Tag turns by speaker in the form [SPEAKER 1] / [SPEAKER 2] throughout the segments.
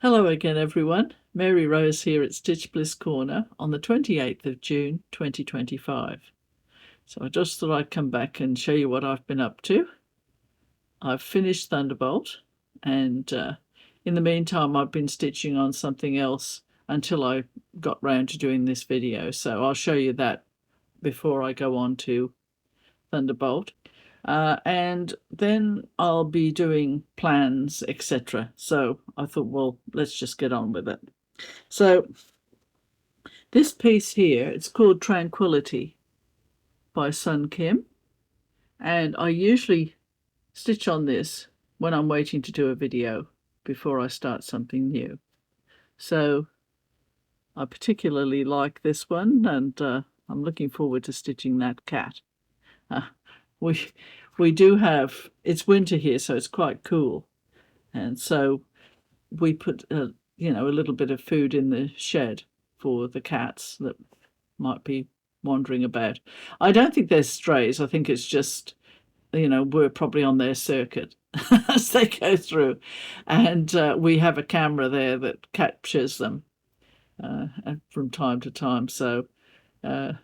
[SPEAKER 1] Hello again, everyone. Mary Rose here at Stitch Bliss Corner on the 28th of June 2025. So I just thought I'd come back and show you what I've been up to. I've finished Thunderbolt, and in the meantime I've been stitching on something else until I got round to doing this video. So I'll show you that before I go on to Thunderbolt. And then I'll be doing plans, etc. So I thought, well, let's just get on with it. So this piece here, it's called Tranquility by Sun Kim, and I usually stitch on this when I'm waiting to do a video before I start something new. So I particularly like this one, and I'm looking forward to stitching that cat. We do have, it's winter here, so it's quite cool, and so we put a little bit of food in the shed for the cats that might be wandering about. I don't think they're strays. I think it's just, we're probably on their circuit as they go through, and we have a camera there that captures them from time to time. So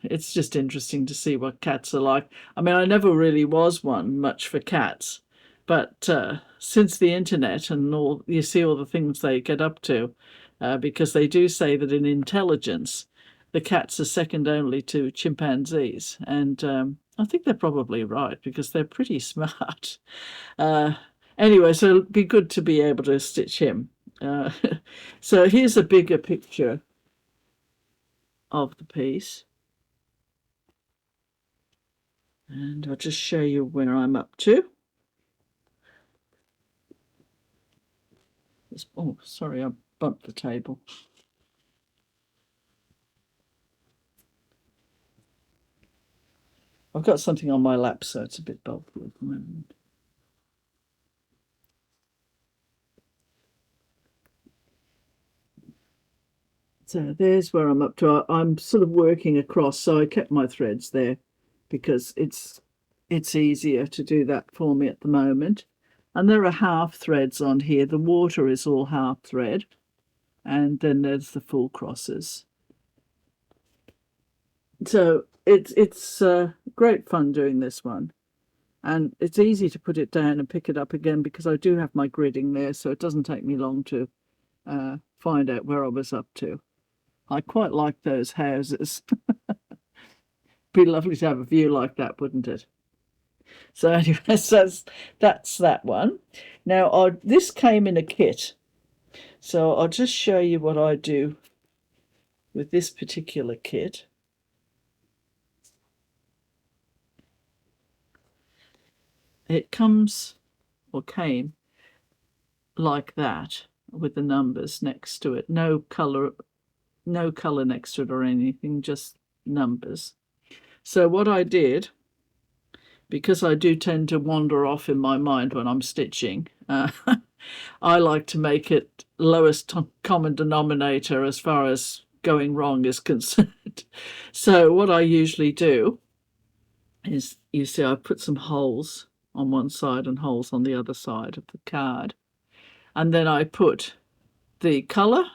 [SPEAKER 1] it's just interesting to see what cats are like. I mean, I never really was one much for cats, but since the internet and all, you see all the things they get up to, because they do say that in intelligence, the cats are second only to chimpanzees. And I think they're probably right, because they're pretty smart. Anyway, so it'll be good to be able to stitch him. So here's a bigger picture of the piece. And I'll just show you where I'm up to. Oh, sorry, I bumped the table. I've got something on my lap, so it's a bit bulky at the moment. So there's where I'm up to. I'm sort of working across, so I kept my threads there because it's easier to do that for me at the moment. And there are half threads on here. The water is all half thread, and then there's the full crosses. So it's great fun doing this one, and it's easy to put it down and pick it up again because I do have my gridding there, so it doesn't take me long to find out where I was up to. I quite like those houses. Be lovely to have a view like that, wouldn't it? So anyway, so that's that one. Now, this came in a kit, so I'll just show you what I do with this particular kit. It comes, or came, like that, with the numbers next to it. No color next to it or anything, just numbers. So what I did, because I do tend to wander off in my mind when I'm stitching, I like to make it lowest common denominator as far as going wrong is concerned. So what I usually do is, you see, I put some holes on one side and holes on the other side of the card, and then I put the color,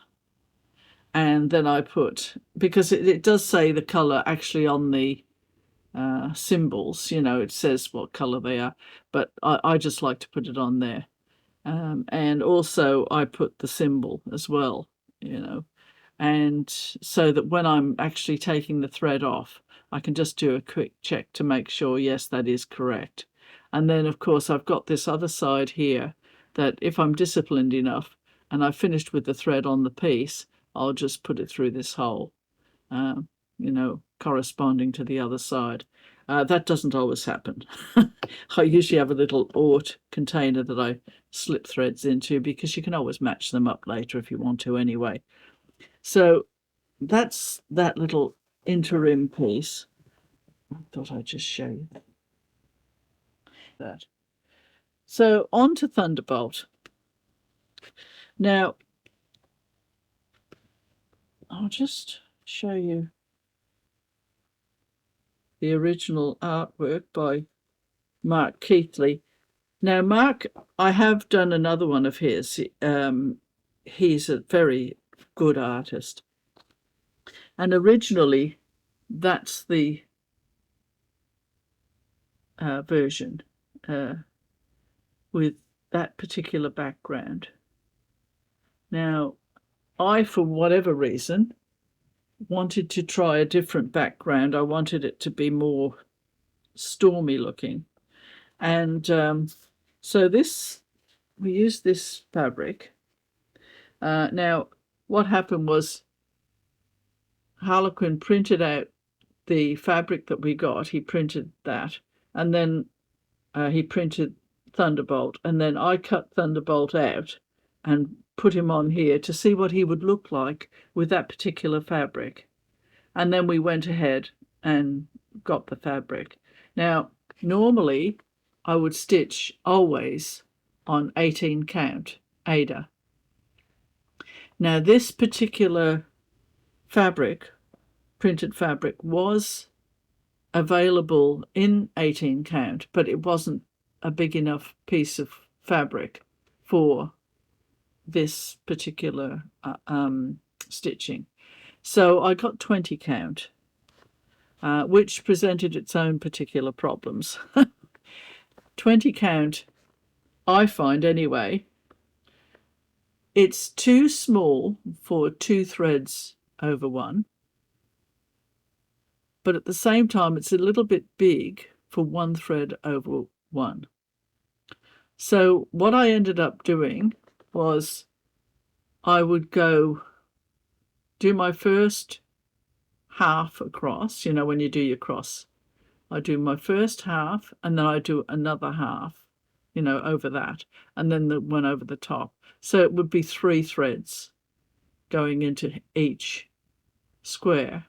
[SPEAKER 1] and then I put, because it does say the color actually on the symbols, it says what color they are, but I just like to put it on there. And also I put the symbol as well, and so that when I'm actually taking the thread off, I can just do a quick check to make sure, yes, that is correct. And then, of course, I've got this other side here that if I'm disciplined enough and I've finished with the thread on the piece, I'll just put it through this hole, corresponding to the other side. That doesn't always happen. I usually have a little Ort container that I slip threads into, because you can always match them up later if you want to anyway. So that's that little interim piece. I thought I'd just show you that. So on to Thunderbolt. Now, I'll just show you the original artwork by Mark Keathley. Now, Mark, I have done another one of his. he's a very good artist. And originally, that's the version with that particular background. Now, I, for whatever reason, wanted to try a different background. I wanted it to be more stormy looking. And so we used this fabric. Now, what happened was Harlequin printed out the fabric that we got. He printed that, and then he printed Thunderbolt, and then I cut Thunderbolt out and put him on here to see what he would look like with that particular fabric. And then we went ahead and got the fabric. Now, normally I would stitch always on 18 count Aida. Now, this particular fabric, printed fabric, was available in 18 count, but it wasn't a big enough piece of fabric for this particular stitching. So I got 20 count, which presented its own particular problems. 20 count, I find anyway, it's too small for 2 threads over 1, but at the same time it's a little bit big for 1 thread over 1. So what I ended up doing was I would do my first half across, when you do your cross. I do my first half, and then I do another half, over that, and then the one over the top. So it would be 3 threads going into each square,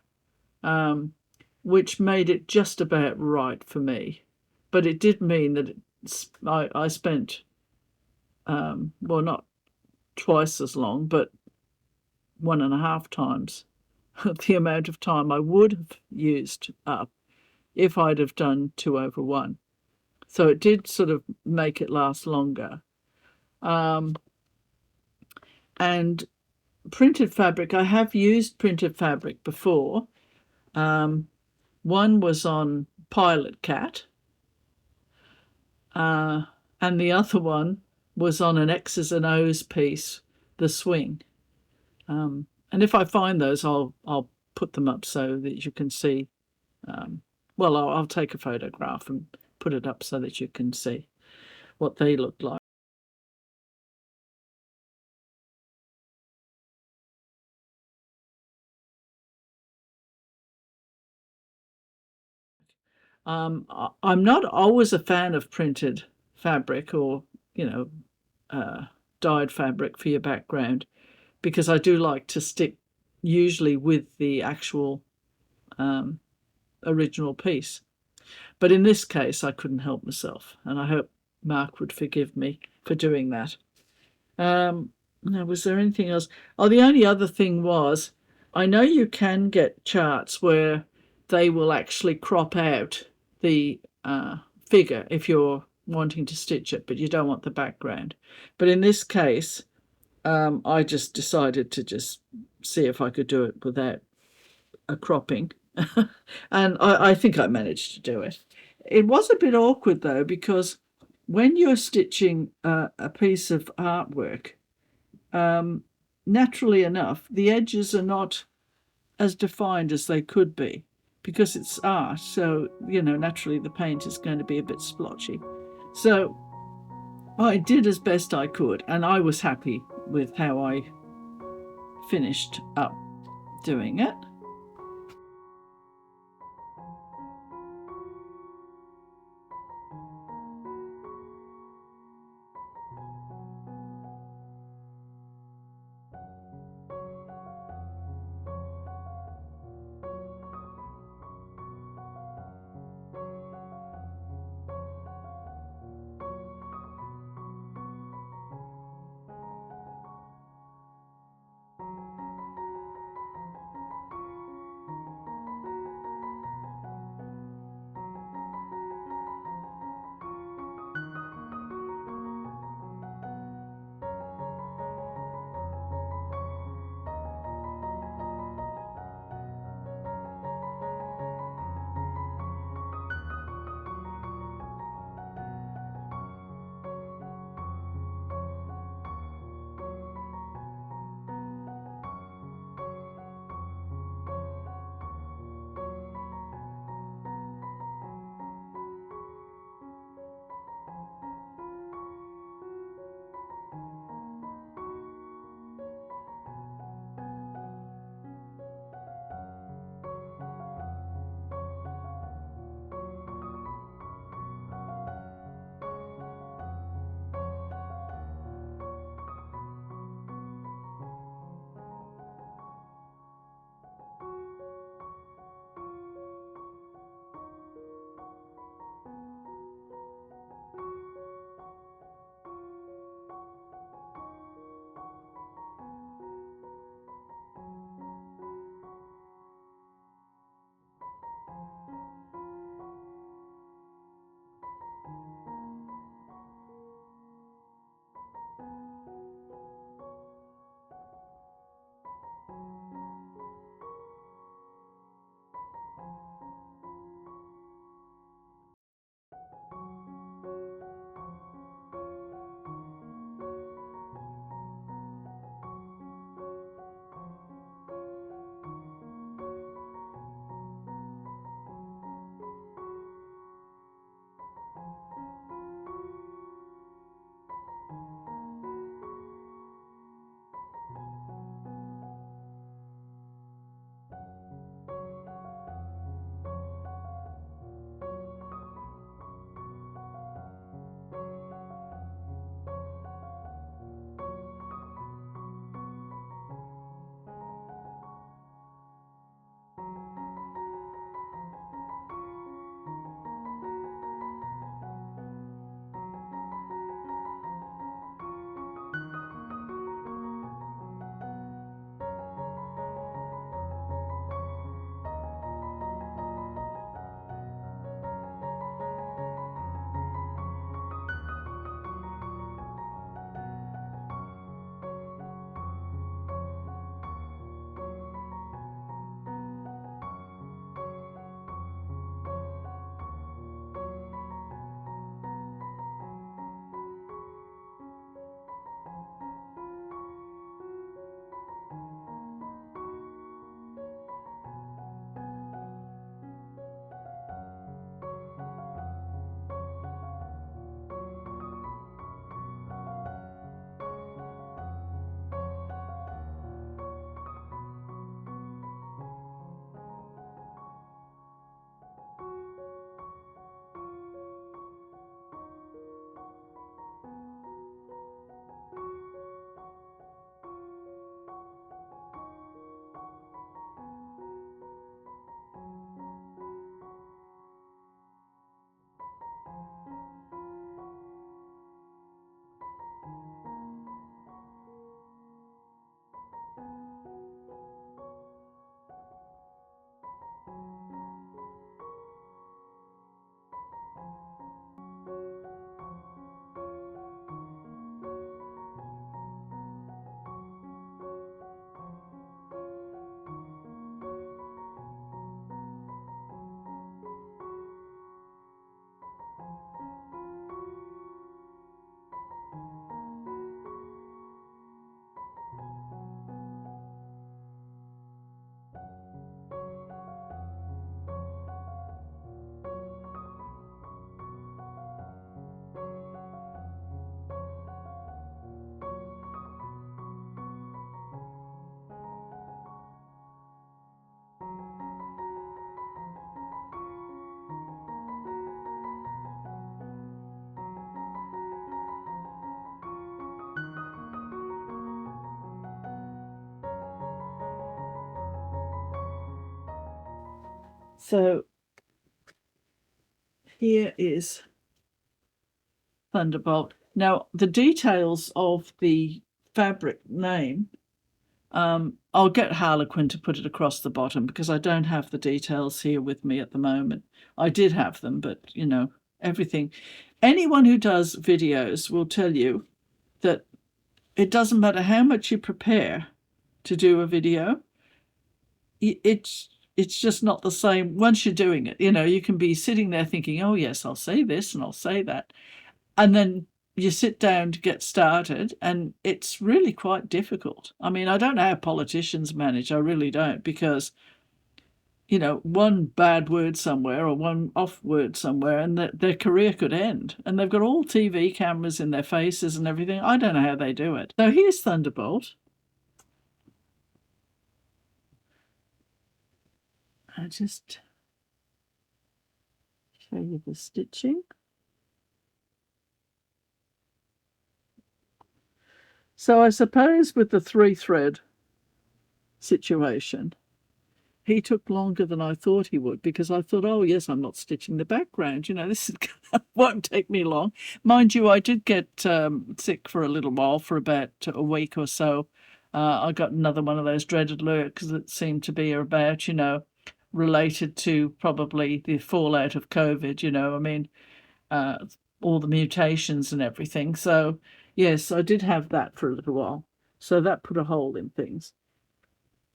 [SPEAKER 1] which made it just about right for me. But it did mean that I spent, well, not twice as long, but 1.5 times the amount of time I would have used up if I'd have done 2 over 1. So it did sort of make it last longer. And printed fabric, I have used printed fabric before. One was on Pilot Cat, and the other one was on an X's and O's piece, The Swing. And if I find those, I'll put them up so that you can see. Well, I'll take a photograph and put it up so that you can see what they look like. I'm not always a fan of printed fabric or, dyed fabric for your background, because I do like to stick usually with the actual original piece. But in this case, I couldn't help myself, and I hope Mark would forgive me for doing that. Now, was there anything else? Oh, the only other thing was, I know you can get charts where they will actually crop out the figure if you're wanting to stitch it, but you don't want the background. But in this case, I just decided to just see if I could do it without a cropping. And I think I managed to do it. It was a bit awkward, though, because when you're stitching a piece of artwork, naturally enough, the edges are not as defined as they could be, because it's art. So, naturally the paint is going to be a bit splotchy. So I did as best I could, and I was happy with how I finished up doing it. So here is Thunderbolt. Now, the details of the fabric name, I'll get Harlequin to put it across the bottom because I don't have the details here with me at the moment. I did have them, but, you know, everything. Anyone who does videos will tell you that it doesn't matter how much you prepare to do a video. It's just not the same once you're doing it. You know, you can be sitting there thinking, oh, yes, I'll say this and I'll say that. And then you sit down to get started, and it's really quite difficult. I mean, I don't know how politicians manage. I really don't, because, you know, one bad word somewhere or one off word somewhere, and their career could end. And they've got all TV cameras in their faces and everything. I don't know how they do it. So here's Thunderbolt. I'll just show you the stitching. So I suppose with the 3-thread situation, he took longer than I thought he would, because I thought, oh, yes, I'm not stitching the background. You know, this won't take me long. Mind you, I did get sick for a little while, for about a week or so. I got another one of those dreaded lurks that seemed to be about, you know, related to probably the fallout of COVID, you know, I mean, all the mutations and everything. So, yes, I did have that for a little while. So that put a hole in things.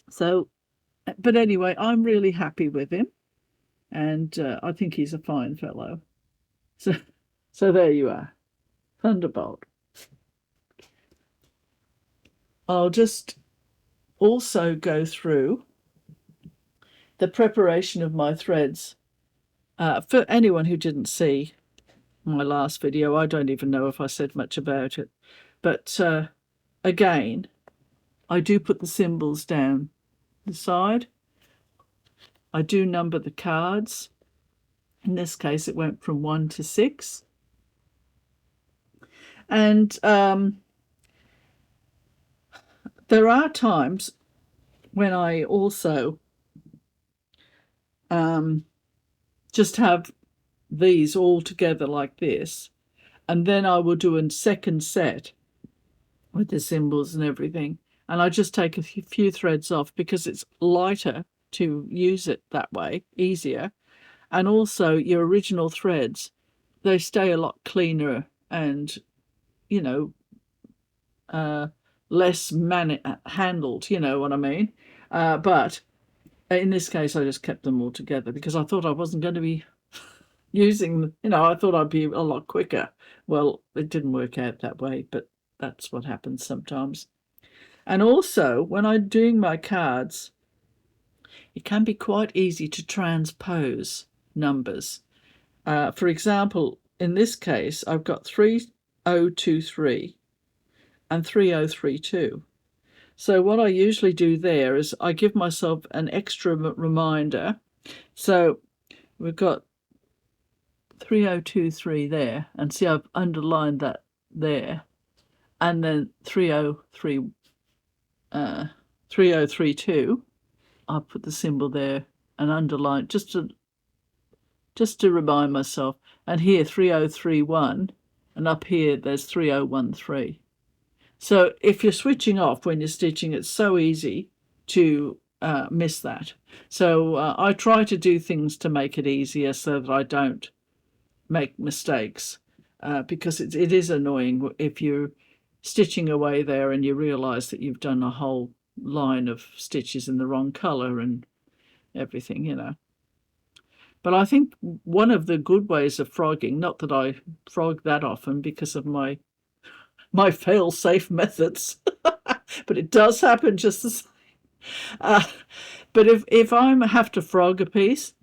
[SPEAKER 1] So, but anyway, I'm really happy with him. And I think he's a fine fellow. So there you are. Thunderbolt. I'll just also go through the preparation of my threads. For anyone who didn't see my last video, I don't even know if I said much about it. But again, I do put the symbols down the side. I do number the cards. In this case, it went from 1 to 6. And there are times when I also just have these all together like this, and then I will do a second set with the symbols and everything, and I just take a few threads off because it's lighter to use it that way, easier. And also your original threads, they stay a lot cleaner and, you know, less handled, you know what I mean? But in this case, I just kept them all together because I thought I wasn't going to be using, you know, I thought I'd be a lot quicker. Well, it didn't work out that way, but that's what happens sometimes. And also, when I'm doing my cards, it can be quite easy to transpose numbers. For example, in this case, I've got 3023 and 3032. So what I usually do there is I give myself an extra reminder. So we've got 3023 there, and see, I've underlined that there, and then 3032. I'll put the symbol there and underline just to remind myself. And here 3031, and up here there's 3013. So if you're switching off when you're stitching, it's so easy to miss that. So I try to do things to make it easier so that I don't make mistakes, because it is annoying if you're stitching away there and you realize that you've done a whole line of stitches in the wrong color and everything, you know. But I think one of the good ways of frogging, not that I frog that often because of my fail-safe methods, but it does happen just the same. But if I have to frog a piece,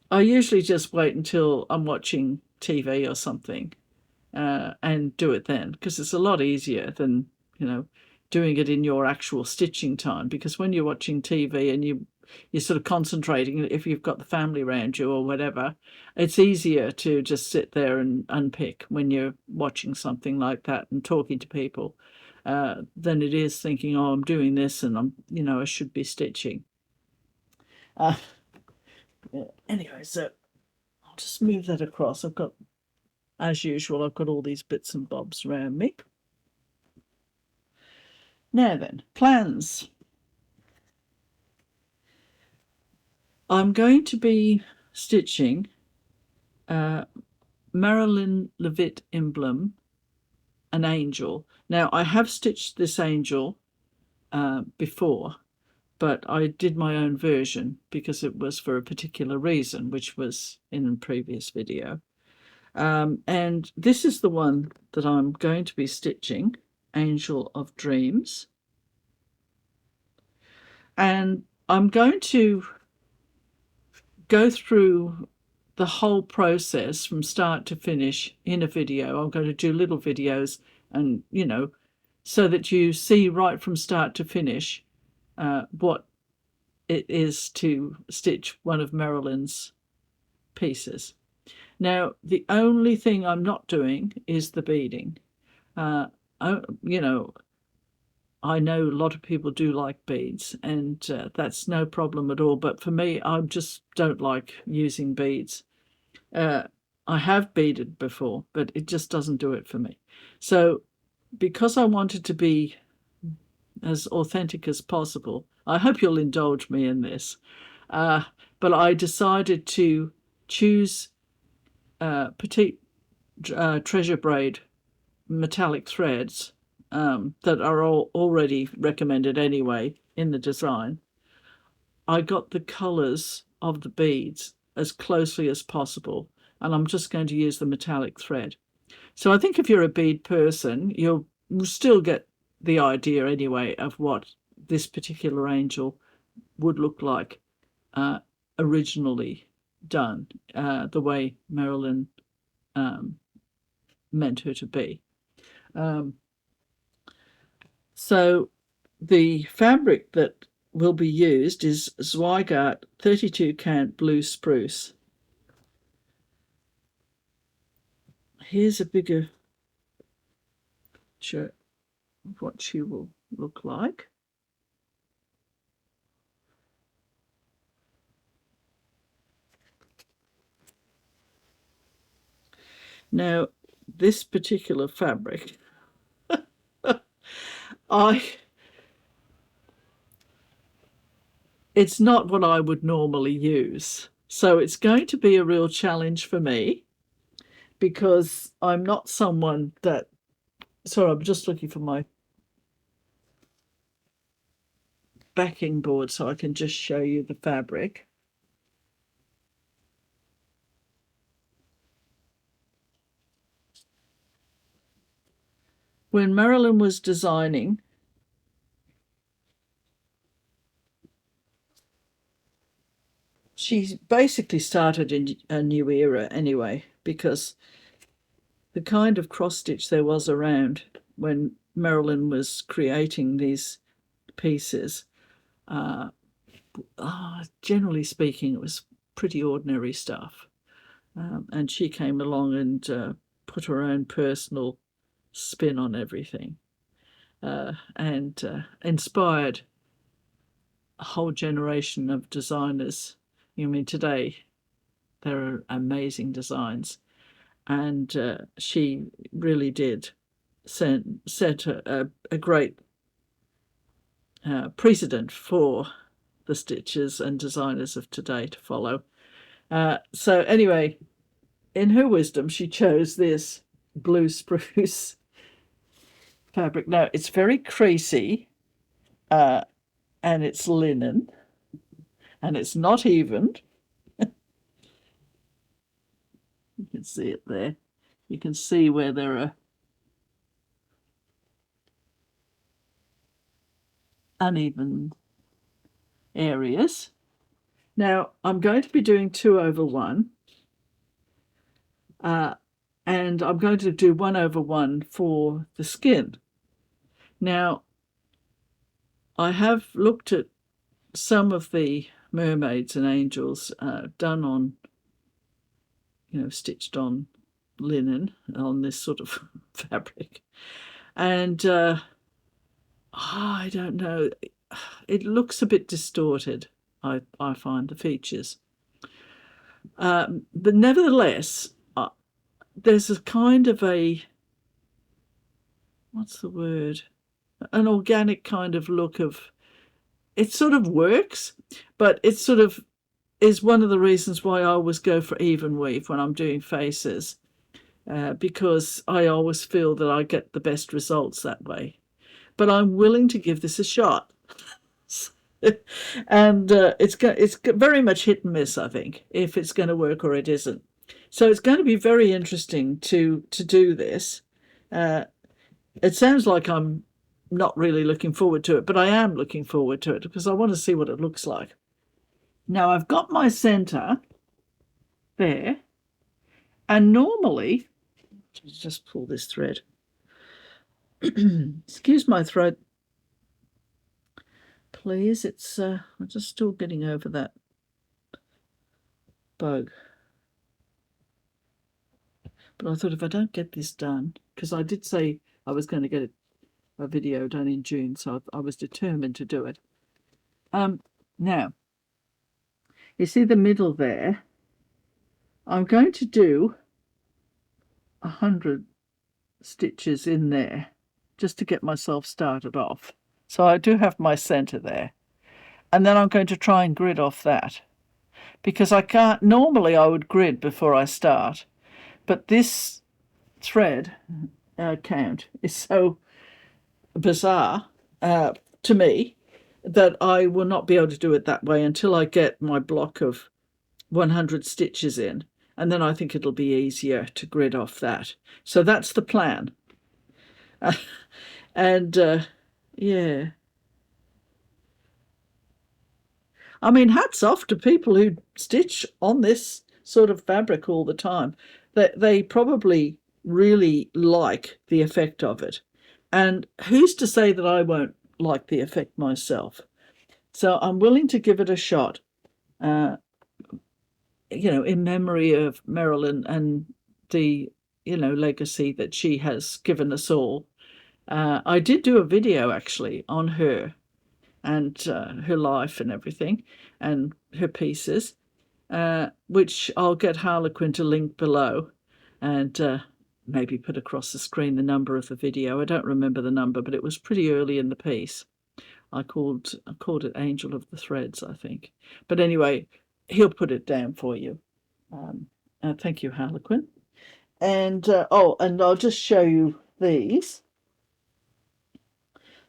[SPEAKER 1] I usually just wait until I'm watching TV or something and do it then, because it's a lot easier than, you know, doing it in your actual stitching time. Because when you're watching TV and you're sort of concentrating, if you've got the family around you or whatever, it's easier to just sit there and unpick when you're watching something like that and talking to people than it is thinking, oh, I'm doing this and I'm, you know, I should be stitching. Yeah. Anyway, so I'll just move that across. I've got, as usual, I've got all these bits and bobs around me. Now then, plans. I'm going to be stitching Marilynn Leavitt-Imblum, an angel. Now, I have stitched this angel before, but I did my own version because it was for a particular reason, which was in a previous video. And this is the one that I'm going to be stitching, Angel of Dreams. And I'm going to go through the whole process from start to finish in a video. I'm going to do little videos and, you know, so that you see right from start to finish what it is to stitch one of Marilyn's pieces. Now, the only thing I'm not doing is the beading. You know, I know a lot of people do like beads, and that's no problem at all. But for me, I just don't like using beads. I have beaded before, but it just doesn't do it for me. So because I wanted to be as authentic as possible, I hope you'll indulge me in this. But I decided to choose petite treasure braid metallic threads that are all already recommended anyway in the design. I got the colours of the beads as closely as possible, and I'm just going to use the metallic thread. So I think if you're a bead person, you'll still get the idea anyway of what this particular angel would look like originally done, the way Marilyn meant her to be. So the fabric that will be used is Zweigart 32 Count Blue Spruce. Here's a bigger picture of what she will look like. Now, this particular fabric, it's not what I would normally use. So it's going to be a real challenge for me because I'm not someone that, sorry, I'm just looking for my backing board so I can just show you the fabric. When Marilyn was designing, she basically started in a new era anyway, because the kind of cross stitch there was around when Marilyn was creating these pieces, generally speaking, it was pretty ordinary stuff. And she came along and put her own personal spin on everything and inspired a whole generation of designers. I mean, today there are amazing designs, and she really did set a great precedent for the stitchers and designers of today to follow. So anyway, in her wisdom, she chose this blue spruce fabric. Now, it's very creasy, and it's linen, and it's not evened. You can see it there. You can see where there are uneven areas. Now, I'm going to be doing 2/1, and I'm going to do 1/1 for the skin. Now, I have looked at some of the mermaids and angels done on, stitched on linen, on this sort of fabric. And I don't know, it looks a bit distorted, I find, the features. But nevertheless, there's a kind of what's the word? An organic kind of look of, it sort of works, but it sort of is one of the reasons why I always go for even weave when I'm doing faces, because I always feel that I get the best results that way. But I'm willing to give this a shot. And it's very much hit and miss, I think, if it's going to work or it isn't. So it's going to be very interesting to do this. It sounds like I'm not really looking forward to it, but I am looking forward to it because I want to see what it looks like. Now I've got my center there, and normally, just pull this thread. Excuse my throat, please. It's I'm just still getting over that bug. But I thought if I don't get this done, because I did say I was going to get a video done in June, so I was determined to do it. Now, you see the middle there? I'm going to do 100 stitches in there just to get myself started off. So I do have my center there. And then I'm going to try and grid off that, because I can't, normally I would grid before I start, but this thread count is so bizarre to me that I will not be able to do it that way until I get my block of 100 stitches in, and then I think it'll be easier to grid off that. So that's the plan. And yeah, I mean, hats off to people who stitch on this sort of fabric all the time. They probably really like the effect of it. And who's to say that I won't like the effect myself? So I'm willing to give it a shot, in memory of Marilyn and the, legacy that she has given us all. I did do a video actually on her and her life and everything and her pieces, which I'll get Harlequin to link below and maybe put across the screen the number of the video. I don't remember the number, but it was pretty early in the piece. I called it Angel of the Threads, I think. But anyway, he'll put it down for you. Thank you, Harlequin. And and I'll just show you these.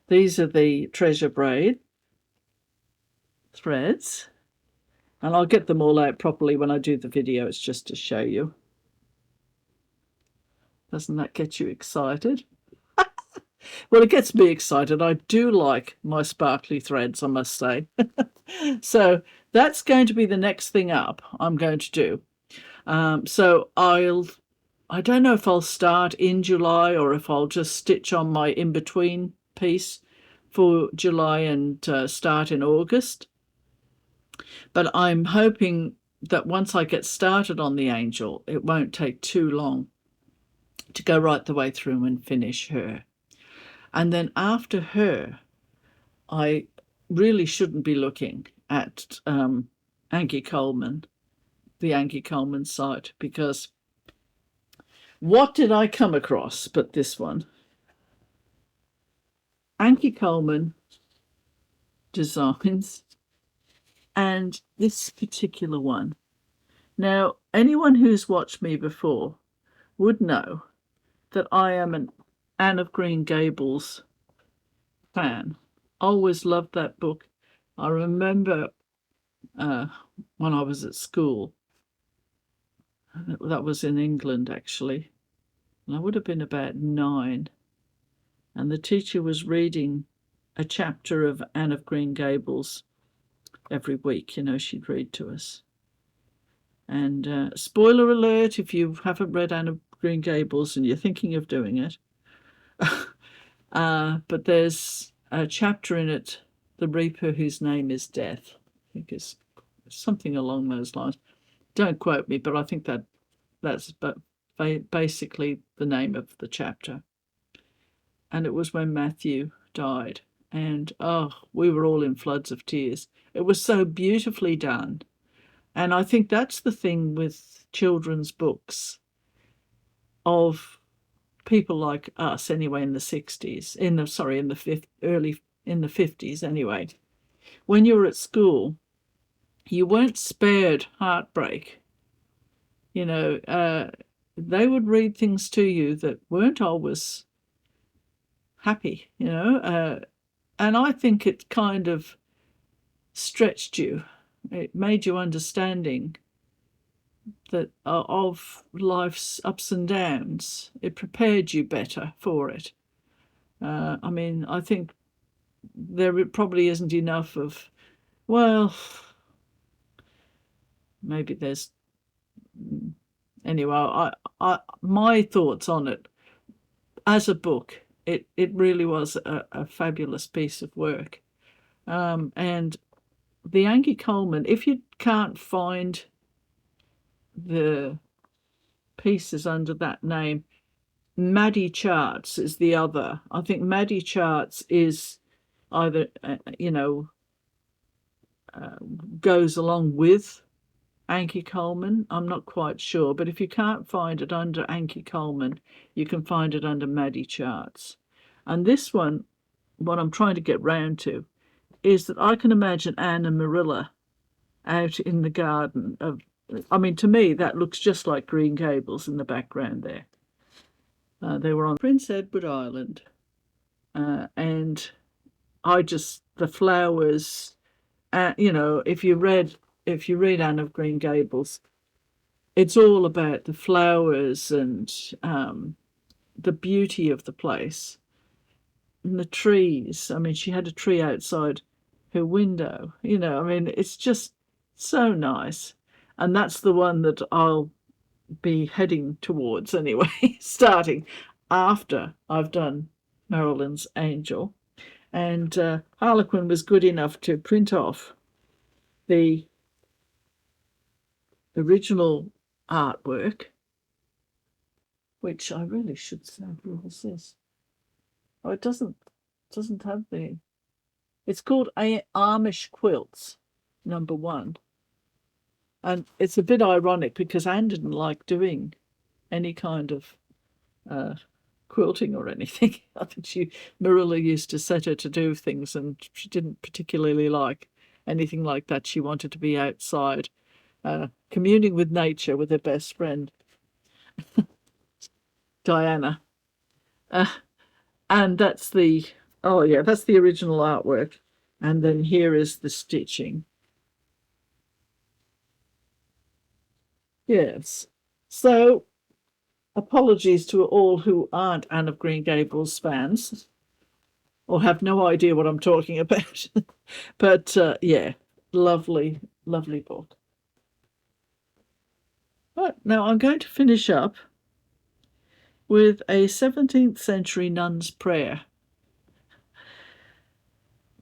[SPEAKER 1] These are the treasure braid threads, and I'll get them all out properly when I do the video. It's just to show you. Doesn't that get you excited? Well, it gets me excited. I do like my sparkly threads, I must say. So that's going to be the next thing up I'm going to do. So I don't know if I'll start in July or if I'll just stitch on my in-between piece for July and start in August. But I'm hoping that once I get started on the angel, it won't take too long to go right the way through and finish her. And then after her, I really shouldn't be looking at Angie Coleman, the Angie Coleman site, because what did I come across but this one? Angie Coleman designs and this particular one. Now, anyone who's watched me before would know that I am an Anne of Green Gables fan. Always loved that book. I remember when I was at school, that was in England actually, and I would have been about 9, and the teacher was reading a chapter of Anne of Green Gables every week. She'd read to us. And spoiler alert, if you haven't read Anne of Green Gables and you're thinking of doing it, but there's a chapter in it, The Reaper Whose Name is Death. I think it's something along those lines. Don't quote me, but I think that's basically the name of the chapter. And it was when Matthew died. And we were all in floods of tears. It was so beautifully done. And I think that's the thing with children's books of people like us, anyway, in the 60s, in the 50s anyway. When you were at school, you weren't spared heartbreak. You know, they would read things to you that weren't always happy, and I think it kind of stretched you. It made you understanding that of life's ups and downs. It prepared you better for it. I mean, I think there probably isn't enough of, well, maybe there's, anyway, my thoughts on it as a book, it really was a fabulous piece of work. And the Angie Coleman, if you can't find the pieces under that name, Maddie Charts is the other. I think Maddie Charts is either, goes along with Angie Coleman. I'm not quite sure, but if you can't find it under Angie Coleman, you can find it under Maddie Charts. And this one, what I'm trying to get round to, is that I can imagine Anne and Marilla out in the garden of, I mean, to me, that looks just like Green Gables in the background there. They were on Prince Edward Island, and the flowers, if you read Anne of Green Gables, it's all about the flowers and the beauty of the place and the trees. I mean, she had a tree outside her window, I mean, it's just so nice. And that's the one that I'll be heading towards anyway, starting after I've done Marilyn's Angel. And Harlequin was good enough to print off the original artwork, which I really should say, what is this? Oh, it doesn't have the, it's called Amish Quilts, #1. And it's a bit ironic because Anne didn't like doing any kind of quilting or anything. I think Marilla used to set her to do things and she didn't particularly like anything like that. She wanted to be outside, communing with nature with her best friend, Diana. And that's the original artwork. And then here is the stitching. Yes. So apologies to all who aren't Anne of Green Gables fans or have no idea what I'm talking about. But lovely, lovely book. But now I'm going to finish up with a 17th century nun's prayer.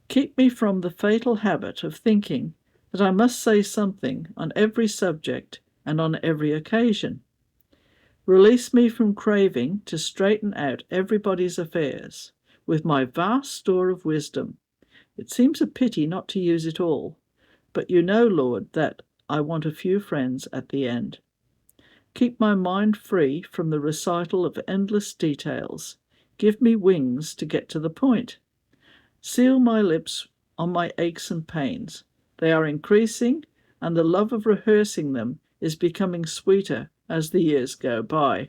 [SPEAKER 1] Keep me from the fatal habit of thinking that I must say something on every subject and on every occasion. Release me from craving to straighten out everybody's affairs. With my vast store of wisdom, it seems a pity not to use it all, but you know, Lord, that I want a few friends at the end. Keep my mind free from the recital of endless details. Give me wings to get to the point. Seal my lips on my aches and pains. They are increasing, and the love of rehearsing them is becoming sweeter as the years go by.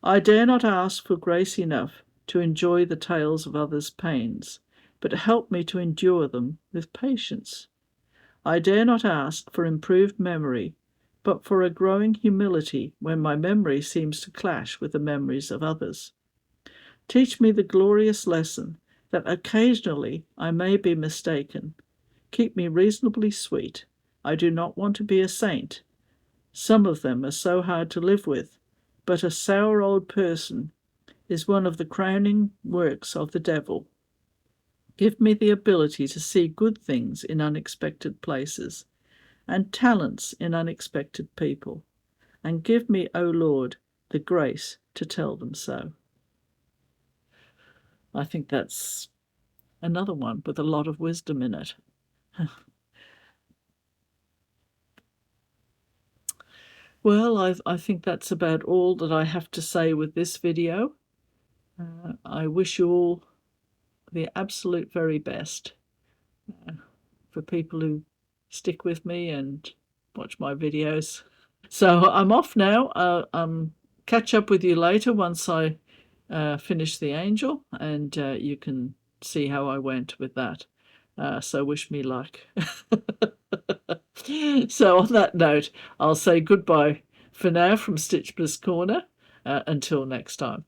[SPEAKER 1] I dare not ask for grace enough to enjoy the tales of others' pains, but help me to endure them with patience. I dare not ask for improved memory, but for a growing humility when my memory seems to clash with the memories of others. Teach me the glorious lesson that occasionally I may be mistaken. Keep me reasonably sweet. I do not want to be a saint. Some of them are so hard to live with, but a sour old person is one of the crowning works of the devil. Give me the ability to see good things in unexpected places, and talents in unexpected people, and give me, O Lord, the grace to tell them so. I think that's another one with a lot of wisdom in it. Well, I think that's about all that I have to say with this video. I wish you all the absolute very best. For people who stick with me and watch my videos. So I'm off now. Catch up with you later once I finish the angel, and you can see how I went with that. So wish me luck. So on that note, I'll say goodbye for now from Stitch Bliss Corner. Until next time.